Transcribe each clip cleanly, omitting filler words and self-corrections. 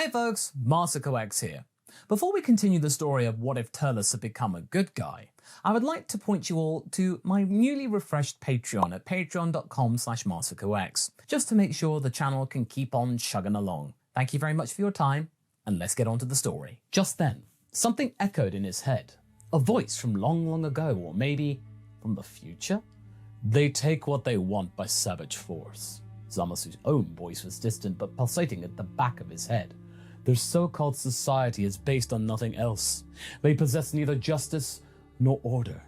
Hey folks, MasakoX here. Before we continue the story of what if Turles had become a good guy, I would like to point you all to my newly refreshed Patreon at patreon.com/MasakoX, just to make sure the channel can keep on chugging along. Thank you very much for your time, and let's get on to the story. Just then, something echoed in his head. A voice from long, long ago, or maybe from the future? They take what they want by savage force. Zamasu's own voice was distant but pulsating at the back of his head. Their so-called society is based on nothing else. They possess neither justice nor order.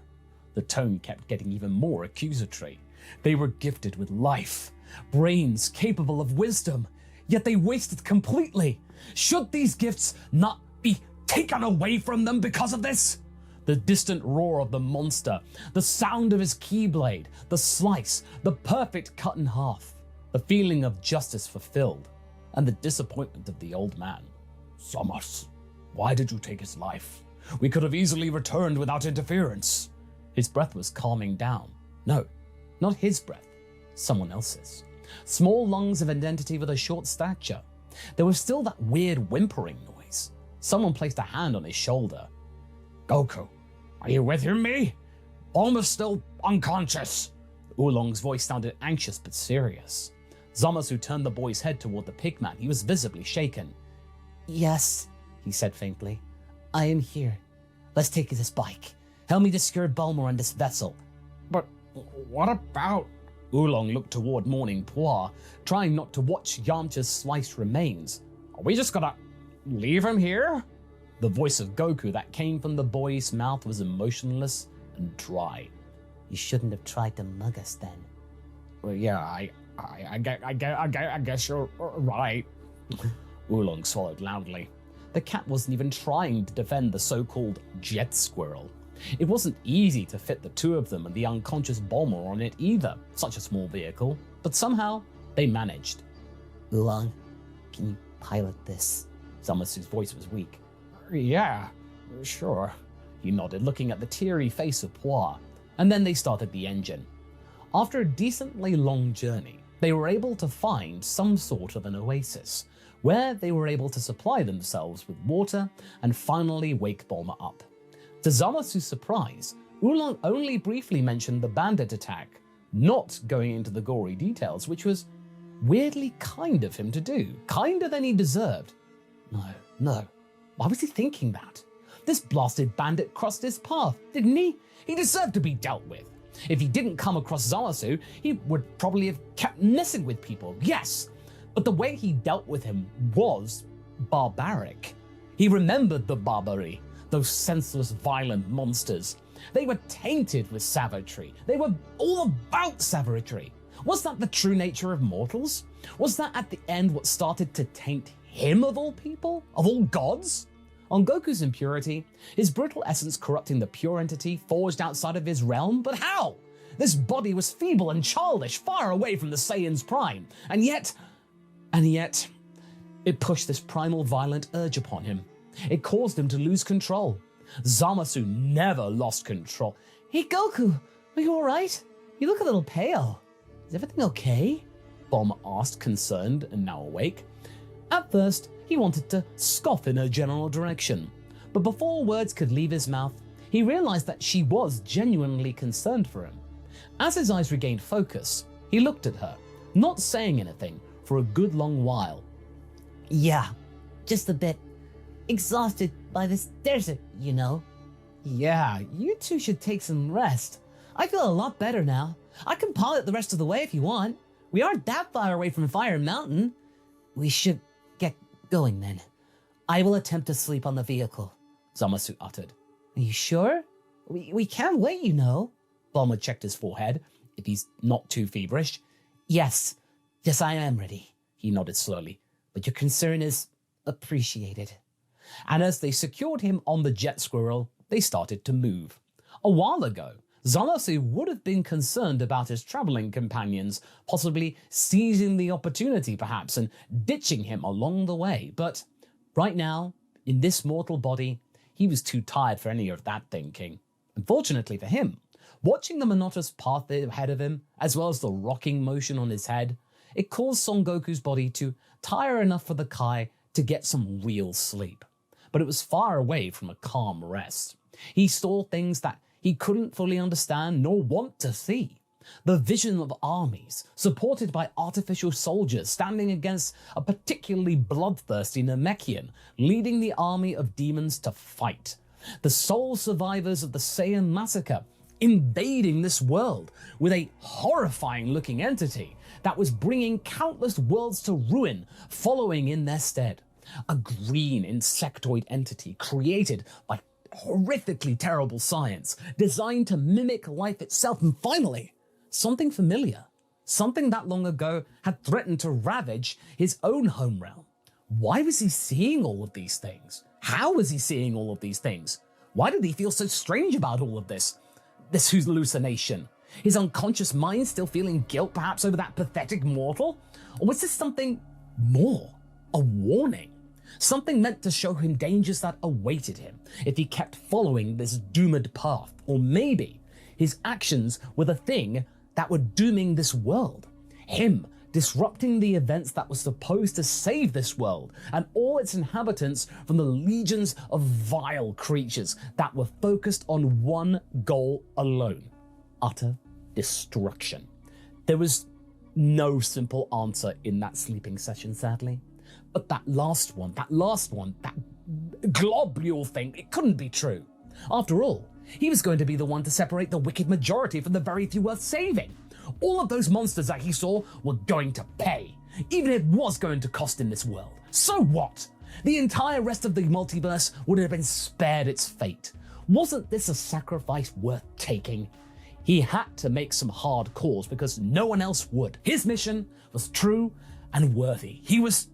The tone kept getting even more accusatory. They were gifted with life, brains capable of wisdom, yet they wasted completely. Should these gifts not be taken away from them because of this? The distant roar of the monster, the sound of his keyblade, the slice, the perfect cut in half, the feeling of justice fulfilled, and the disappointment of the old man. Zamasu, why did you take his life? We could have easily returned without interference. His breath was calming down. No, not his breath, someone else's. Small lungs of identity with a short stature. There was still that weird whimpering noise. Someone placed a hand on his shoulder. Goku, are you with me? Almost still unconscious. Oolong's voice sounded anxious but serious. Zamasu turned the boy's head toward the pigman. He was visibly shaken. Yes, he said faintly. I am here. Let's take this bike. Help me to secure Bulmer on this vessel. But what about... Oolong looked toward Morning Pua, trying not to watch Yamcha's sliced remains. Are we just gonna leave him here? The voice of Goku that came from the boy's mouth was emotionless and dry. You shouldn't have tried to mug us then. Well, yeah, I guess you're right. Oolong swallowed loudly. The cat wasn't even trying to defend the so-called jet squirrel. It wasn't easy to fit the two of them and the unconscious Bulmer on it either, such a small vehicle, but somehow they managed. Oolong, can you pilot this? Zamasu's voice was weak. Yeah, sure. He nodded, looking at the teary face of Pua, and then they started the engine. After a decently long journey, they were able to find some sort of an oasis, where they were able to supply themselves with water and finally wake Bulmer up. To Zamasu's surprise, Oolong only briefly mentioned the bandit attack, not going into the gory details, which was weirdly kind of him to do, kinder than he deserved. No, why was he thinking that? This blasted bandit crossed his path, didn't he? He deserved to be dealt with. If he didn't come across Zamasu, he would probably have kept messing with people, yes. But the way he dealt with him was barbaric. He remembered the barbary, those senseless, violent monsters. They were tainted with savagery. They were all about savagery. Was that the true nature of mortals? Was that at the end what started to taint him of all people? Of all gods? On Goku's impurity, his brutal essence corrupting the pure entity forged outside of his realm? But how? This body was feeble and childish, far away from the Saiyan's prime, and yet, it pushed this primal violent urge upon him. It caused him to lose control. Zamasu never lost control. Hey Goku, are you alright? You look a little pale. Is everything okay? Bulmer asked, concerned and now awake. At first, he wanted to scoff in her general direction, but before words could leave his mouth, he realized that she was genuinely concerned for him. As his eyes regained focus, he looked at her, not saying anything for a good long while. Yeah, just a bit exhausted by this desert, you know. Yeah, you two should take some rest. I feel a lot better now. I can pilot the rest of the way if you want. We aren't that far away from Fire Mountain. We should get going then. I will attempt to sleep on the vehicle, Zamasu uttered. Are you sure? We can't wait, you know. Bulmer checked his forehead, if he's not too feverish. Yes, I am ready. He nodded slowly. But your concern is appreciated. And as they secured him on the jet squirrel, they started to move. A while ago, Zamasu would have been concerned about his traveling companions, possibly seizing the opportunity perhaps and ditching him along the way. But right now, in this mortal body, he was too tired for any of that thinking. Unfortunately for him, watching the monotonous path ahead of him, as well as the rocking motion on his head, it caused Son Goku's body to tire enough for the Kai to get some real sleep. But it was far away from a calm rest. He saw things that he couldn't fully understand nor want to see. The vision of armies, supported by artificial soldiers standing against a particularly bloodthirsty Namekian, leading the army of demons to fight. The sole survivors of the Saiyan massacre, invading this world with a horrifying-looking entity that was bringing countless worlds to ruin, following in their stead. A green insectoid entity created by horrifically terrible science, designed to mimic life itself, and finally, something familiar, something that long ago had threatened to ravage his own home realm. Why was he seeing all of these things? How was he seeing all of these things? Why did he feel so strange about all of this? This hallucination? His unconscious mind still feeling guilt perhaps over that pathetic mortal? Or was this something more? A warning? Something meant to show him dangers that awaited him if he kept following this doomed path? Or maybe his actions were the thing that were dooming this world? Him disrupting the events that were supposed to save this world and all its inhabitants from the legions of vile creatures that were focused on one goal alone: utter destruction. There was no simple answer in that sleeping session, sadly. But that last one, that globule thing, it couldn't be true. After all, he was going to be the one to separate the wicked majority from the very few worth saving. All of those monsters that he saw were going to pay, even if it was going to cost him this world. So what? The entire rest of the multiverse would have been spared its fate. Wasn't this a sacrifice worth taking? He had to make some hard calls because no one else would. His mission was true and worthy. He was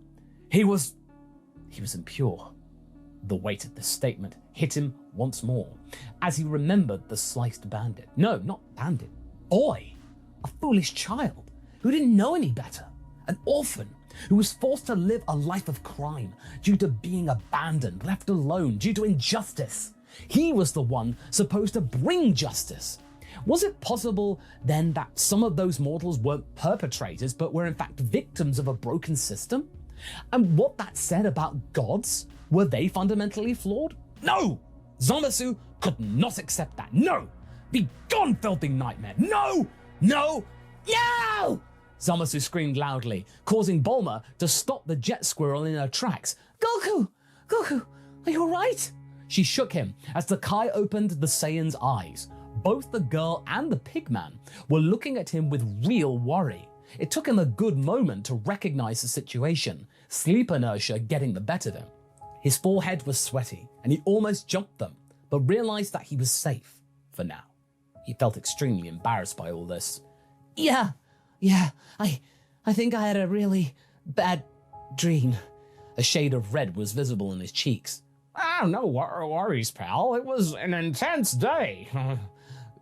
impure. The weight of this statement hit him once more as he remembered the sliced bandit. No, not bandit. Boy. A foolish child who didn't know any better. An orphan who was forced to live a life of crime due to being abandoned, left alone due to injustice. He was the one supposed to bring justice. Was it possible then that some of those mortals weren't perpetrators but were in fact victims of a broken system? And what that said about gods? Were they fundamentally flawed? No! Zamasu could not accept that. No! Be gone, filthy nightmare! No! No! No! Zamasu screamed loudly, causing Bulma to stop the jet squirrel in her tracks. Goku! Goku! Are you alright? She shook him as the Kai opened the Saiyan's eyes. Both the girl and the pigman were looking at him with real worry. It took him a good moment to recognize the situation, sleep inertia getting the better of him. His forehead was sweaty, and he almost jumped them, but realized that he was safe for now. He felt extremely embarrassed by all this. Yeah, I think I had a really bad dream. A shade of red was visible in his cheeks. Oh, no worries, pal. It was an intense day.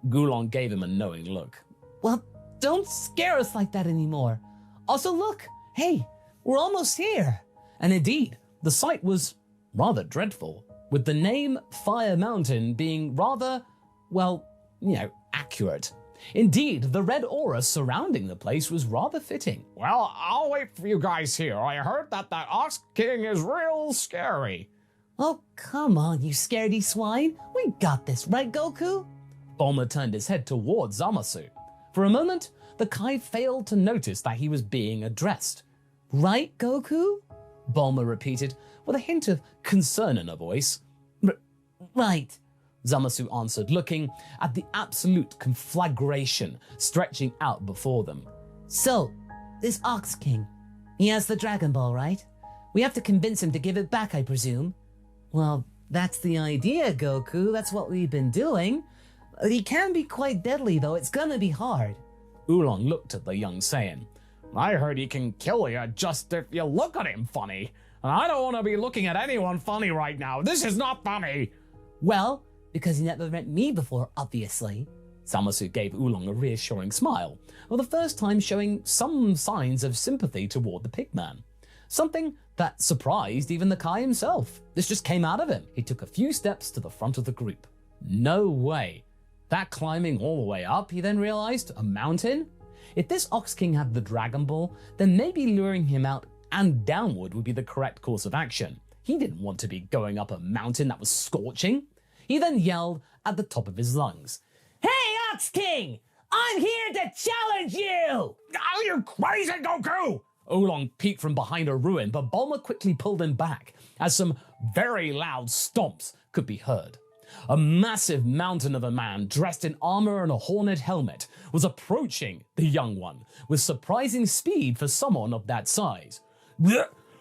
Gulong gave him a knowing look. Well, don't scare us like that anymore. Also, look, hey, we're almost here. And indeed, the sight was rather dreadful, with the name Fire Mountain being rather, well, accurate. Indeed, the red aura surrounding the place was rather fitting. Well, I'll wait for you guys here. I heard that Ox King is real scary. Oh, come on, you scaredy swine. We got this, right, Goku? Bulma turned his head towards Zamasu. For a moment, the Kai failed to notice that he was being addressed. Right, Goku? Bulma repeated with a hint of concern in her voice. Right, Zamasu answered, looking at the absolute conflagration stretching out before them. So, this Ox King, he has the Dragon Ball, right? We have to convince him to give it back, I presume. Well, that's the idea, Goku. That's what we've been doing. He can be quite deadly, though. It's gonna be hard. Oolong looked at the young Saiyan. I heard he can kill you just if you look at him funny. And I don't want to be looking at anyone funny right now. This is not funny. Well, because he never met me before, obviously. Zamasu gave Oolong a reassuring smile, for the first time showing some signs of sympathy toward the pigman. Something that surprised even the Kai himself. This just came out of him. He took a few steps to the front of the group. No way. That climbing all the way up, he then realized, a mountain? If this Ox King had the Dragon Ball, then maybe luring him out and downward would be the correct course of action. He didn't want to be going up a mountain that was scorching. He then yelled at the top of his lungs, Hey, Ox King! I'm here to challenge you! Are you crazy, Goku? Oolong peeked from behind a ruin, but Bulma quickly pulled him back as some very loud stomps could be heard. A massive mountain of a man dressed in armor and a horned helmet was approaching the young one with surprising speed for someone of that size.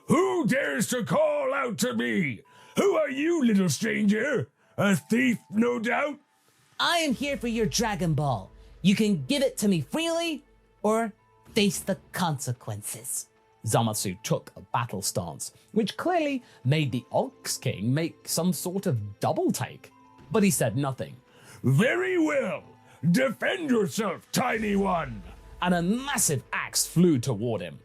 Who dares to call out to me? Who are you, little stranger? A thief, no doubt? I am here for your Dragon Ball. You can give it to me freely or face the consequences. Zamasu took a battle stance, which clearly made the Ox King make some sort of double take. But he said nothing. Very well. Defend yourself, tiny one. And a massive axe flew toward him.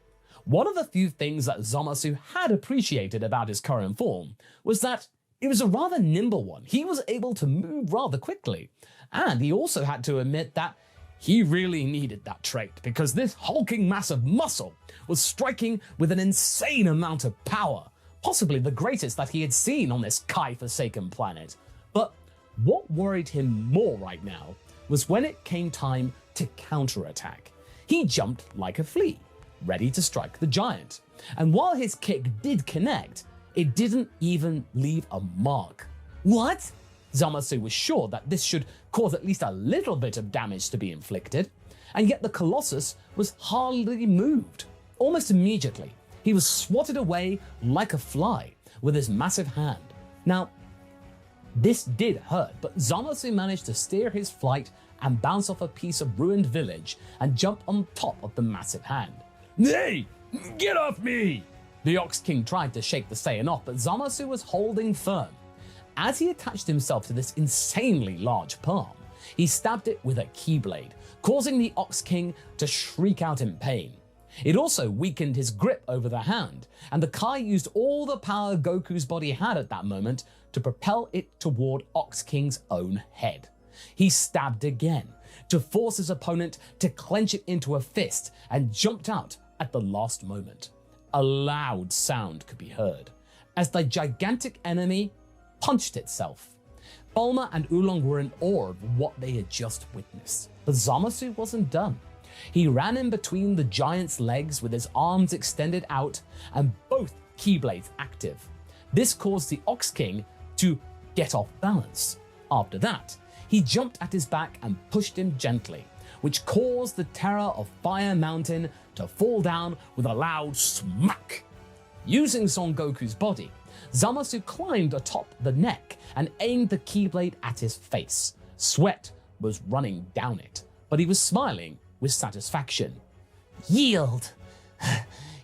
One of the few things that Zamasu had appreciated about his current form was that it was a rather nimble one. He was able to move rather quickly. And he also had to admit that he really needed that trait because this hulking mass of muscle was striking with an insane amount of power, possibly the greatest that he had seen on this Kai-forsaken planet. But what worried him more right now was when it came time to counterattack. He jumped like a flea, ready to strike the giant. And while his kick did connect, it didn't even leave a mark. What? Zamasu was sure that this should cause at least a little bit of damage to be inflicted, and yet the Colossus was hardly moved. Almost immediately, he was swatted away like a fly with his massive hand. Now, this did hurt, but Zamasu managed to steer his flight and bounce off a piece of ruined village and jump on top of the massive hand. Hey, get off me! The Ox King tried to shake the Saiyan off, but Zamasu was holding firm. As he attached himself to this insanely large palm, he stabbed it with a keyblade, causing the Ox King to shriek out in pain. It also weakened his grip over the hand, and the Kai used all the power Goku's body had at that moment to propel it toward Ox King's own head. He stabbed again, to force his opponent to clench it into a fist, and jumped out at the last moment. A loud sound could be heard as the gigantic enemy punched itself. Bulma and Oolong were in awe of what they had just witnessed, but Zamasu wasn't done. He ran in between the giant's legs with his arms extended out and both keyblades active. This caused the Ox King to get off balance. After that, he jumped at his back and pushed him gently, which caused the terror of Fire Mountain to fall down with a loud smack. Using Son Goku's body, Zamasu climbed atop the neck and aimed the keyblade at his face. Sweat was running down it, but he was smiling with satisfaction. Yield,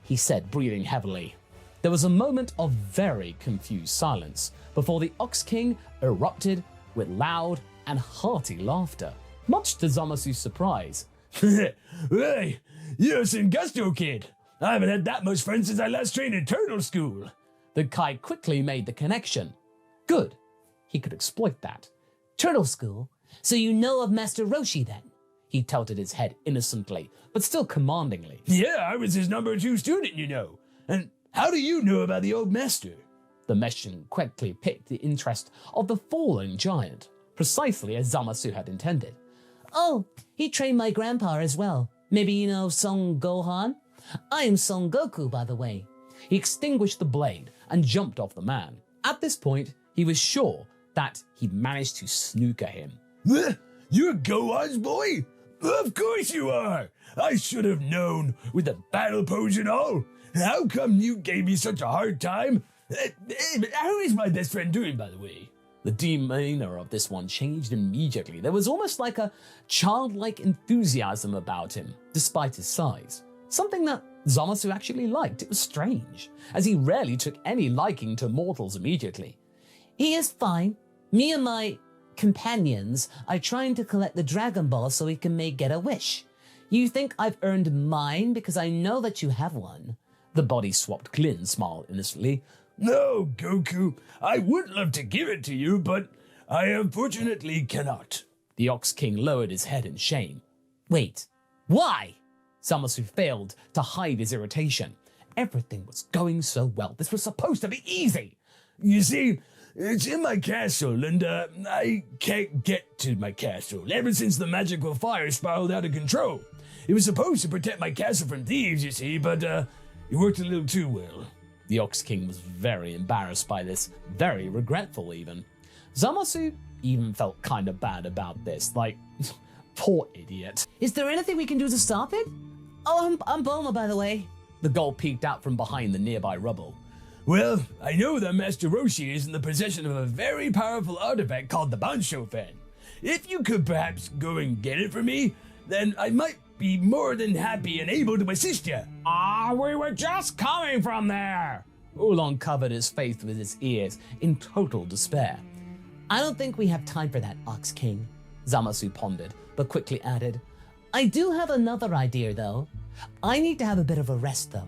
he said, breathing heavily. There was a moment of very confused silence before the Ox King erupted with loud and hearty laughter, much to Zamasu's surprise. Hey, you're some gusto, kid. I haven't had that much fun since I last trained in turtle school. The Kai quickly made the connection. Good. He could exploit that. Turtle School? So you know of Master Roshi then? He tilted his head innocently, but still commandingly. Yeah, I was his number 2 student, you know. And how do you know about the old master? The Meshin quickly picked the interest of the fallen giant, precisely as Zamasu had intended. Oh, he trained my grandpa as well. Maybe you know Son Gohan? I am Son Goku, by the way. He extinguished the blade and jumped off the man. At this point, he was sure that he'd managed to snooker him. You're Gohan's boy? Of course you are. I should have known, with the battle pose and all. How come you gave me such a hard time? How is my best friend doing, by the way? The demeanor of this one changed immediately. There was almost like a childlike enthusiasm about him, despite his size. Something that Zamasu actually liked. It was strange, as he rarely took any liking to mortals immediately. He is fine. Me and my companions are trying to collect the Dragon Ball so we can get a wish. You think I've earned mine because I know that you have one? The body-swapped Glin smiled innocently. No, Goku, I would love to give it to you, but I unfortunately cannot. The Ox King lowered his head in shame. Wait, why? Zamasu failed to hide his irritation. everything was going so well. This was supposed to be easy. You see, it's in my castle, and I can't get to my castle ever since the magical fire spiraled out of control. It was supposed to protect my castle from thieves, you see, but it worked a little too well. The Ox King was very embarrassed by this, very regretful even. Zamasu even felt kind of bad about this, like, poor idiot. Is there anything we can do to stop it? Oh, I'm Bulma, by the way. The gull peeked out from behind the nearby rubble. Well, I know that Master Roshi is in the possession of a very powerful artifact called the Bansho Fan. If you could perhaps go and get it for me, then I might be more than happy and able to assist you. We were just coming from there. Oolong covered his face with his ears in total despair. I don't think we have time for that, Ox King. Zamasu pondered, but quickly added, I do have another idea, though. I need to have a bit of a rest, though.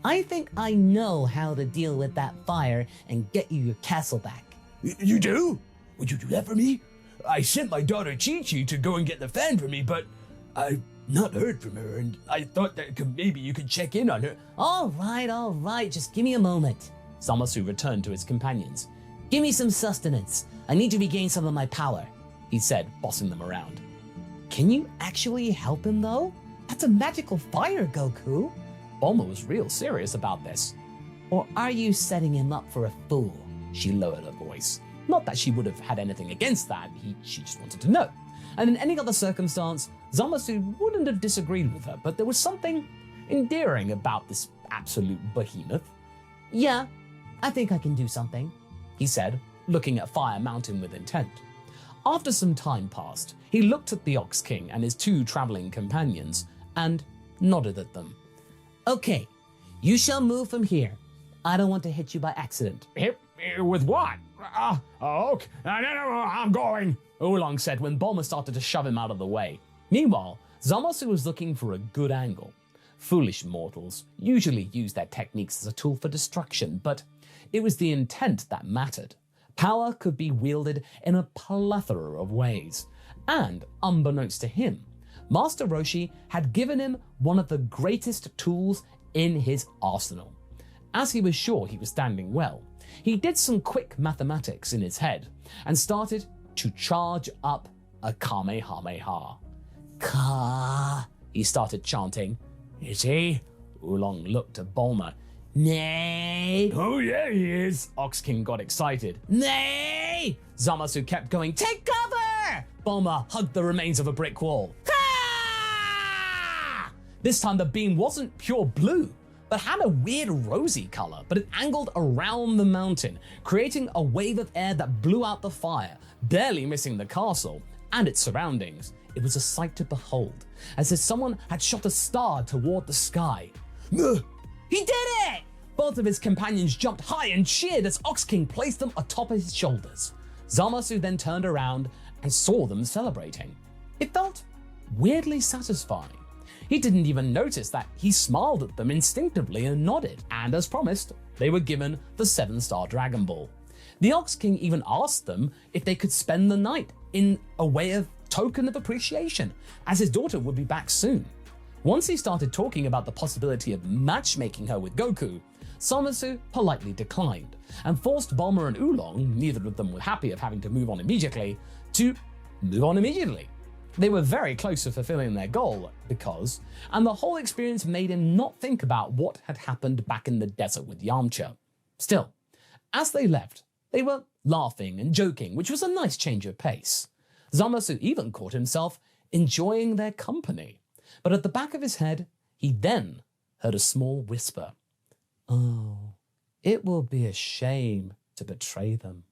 I think I know how to deal with that fire and get you your castle back. You do? Would you do that for me? I sent my daughter Chi-Chi to go and get the fan for me, but I've not heard from her, and I thought that maybe you could check in on her. All right, just give me a moment. Zamasu returned to his companions. Give me some sustenance. I need to regain some of my power, he said, bossing them around. Can you actually help him, though? That's a magical fire, Goku. Bulma was real serious about this. Or are you setting him up for a fool? She lowered her voice. Not that she would have had anything against that, she just wanted to know. And in any other circumstance, Zamasu wouldn't have disagreed with her, but there was something endearing about this absolute behemoth. Yeah, I think I can do something, he said, looking at Fire Mountain with intent. After some time passed, he looked at the Ox King and his two traveling companions and nodded at them. Okay, you shall move from here. I don't want to hit you by accident. Hit with what? Okay. No, I'm going. Oolong said when Bulma started to shove him out of the way. Meanwhile, Zamasu was looking for a good angle. Foolish mortals usually use their techniques as a tool for destruction, but it was the intent that mattered. Power could be wielded in a plethora of ways. And, unbeknownst to him, Master Roshi had given him one of the greatest tools in his arsenal. As he was sure he was standing well, he did some quick mathematics in his head and started to charge up a Kamehameha. Ka, he started chanting. Is he? Oolong looked at Bulma. nay, Oh yeah, he is. Ox King got excited. nay. Zamasu kept going, take cover! Bulma hugged the remains of a brick wall. Ah! This time the beam wasn't pure blue, but had a weird rosy color, but it angled around the mountain, creating a wave of air that blew out the fire, barely missing the castle and its surroundings. It was a sight to behold, as if someone had shot a star toward the sky. He did it! Both of his companions jumped high and cheered as Ox King placed them atop his shoulders. Zamasu then turned around and saw them celebrating. It felt weirdly satisfying. He didn't even notice that he smiled at them instinctively and nodded, and as promised, they were given the 7-star Dragon Ball. The Ox King even asked them if they could spend the night in a way of token of appreciation, as his daughter would be back soon. Once he started talking about the possibility of matchmaking her with Goku, Zamasu politely declined and forced Bulma and Oolong, neither of them were happy of having to move on immediately, to move on immediately. They were very close to fulfilling their goal and the whole experience made him not think about what had happened back in the desert with Yamcha. Still, as they left, they were laughing and joking, which was a nice change of pace. Zamasu even caught himself enjoying their company. But at the back of his head, he then heard a small whisper. Oh, it will be a shame to betray them.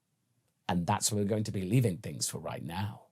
And that's where we're going to be leaving things for right now.